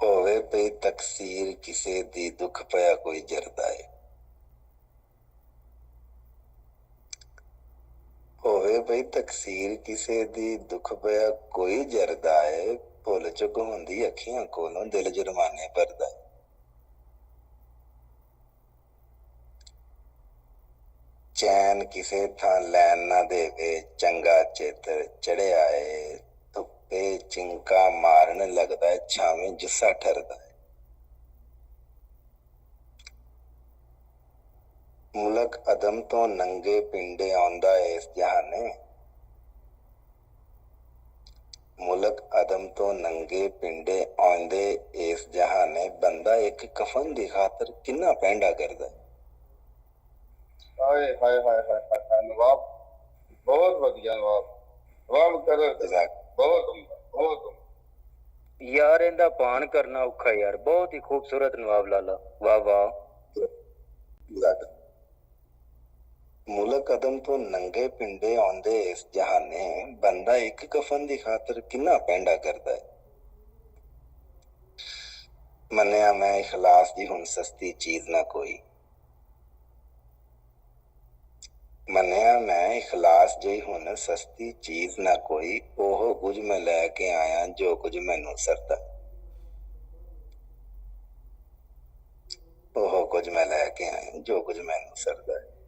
ਹੋਵੇ ਪਈ ਤਕਸੀਰ ਕਿਸੇ ਦੀ ਦੁੱਖ ਪਿਆ ਕੋਈ ਜਰਦਾ ਏ। ਹੋਵੇ ਪਈ ਤਕਸੀਰ ਕਿਸੇ ਦੀ ਦੁੱਖ ਪਿਆ ਕੋਈ ਜਰਦਾ ਏ। ਭੁੱਲ ਚੁੱਕ ਹੁੰਦੀ ਅੱਖੀਆਂ ਕੋਲੋਂ ਦਿਲ ਜੁਰਮਾਨੇ ਭਰਦਾ ਏ। ਚੈਨ ਕਿਸੇ ਥਾਂ ਲੈਣ ਨਾ ਦੇਵੇ ਚੰਗਾ ਚਿੱਤ ਚੜਿਆ ਏ। ਧੁੱਪੇ ਚਿੰਕਾ ਮਾਰਨ ਲੱਗਦਾ ਛਾਵੇਂ ਜੁੱਸਾ ਠਰਦਾ ਏ। ਮੁਲਕ ਅਦਮ ਤੋਂ ਨੰਗੇ ਪਿੰਡੇ ਆਉਂਦਾ ਇਸ ਜਹਾਨੇ। ਮੁਲਕ ਅਦਮ ਤੋਂ ਨੰਗੇ ਪਿੰਡੇ ਆਉਂਦੇ ਇਸ ਜਹਾਨੇ। ਬੰਦਾ ਇੱਕ ਕਫਨ ਦੀ ਖਾਤਰ ਕਿੰਨਾ ਪੈਂਡਾ ਕਰਦਾ। ਹਾਏ ਹਾਏ ਹਾਏ ਹਾਏ ਨਵਾਬ, ਬਹੁਤ ਵਧੀਆ ਨਵਾਬ, ਨਵਾਬ ਕਰ ਬਹੁਤ ਯਾਰ ਇਹਦਾ ਪਾਣ ਕਰਨਾ ਔਖਾ ਯਾਰ, ਬਹੁਤ ਹੀ ਖੂਬਸੂਰਤ ਨਵਾਬ ਲਾਲਾ, ਵਾਹ ਵਾਹ। ਮੁਲਕ ਅਦਮ ਤੋਂ ਨੰਗੇ ਪਿੰਡੇ ਆਉਂਦੇ ਇਸ ਜਹਾਨੇ। ਬੰਦਾ ਇੱਕ ਕਫਨ ਦੀ ਖਾਤਰ ਕਿੰਨਾ ਪੈਂਡਾ ਕਰਦਾ ਹੈ। ਮੰਨਿਆ ਮੈਂ ਇਖਲਾਸ ਦੀ ਹੁਣ ਸਸਤੀ ਚੀਜ਼ ਨਾ ਕੋਈ। ਮੰਨਿਆ ਮੈਂ ਇਖਲਾਸ ਜਿਹੀ ਹੁਣ ਸਸਤੀ ਚੀਜ਼ ਨਾ ਕੋਈ। ਉਹ ਕੁਝ ਮੈਂ ਲੈ ਕੇ ਆਇਆ ਜੋ ਕੁਝ ਮੈਨੂੰ ਸਰਦਾ। ਉਹ ਕੁਝ ਮੈਂ ਲੈ ਕੇ ਆਇਆ ਜੋ ਕੁਝ ਮੈਨੂੰ ਸਰਦਾ ਹੈ।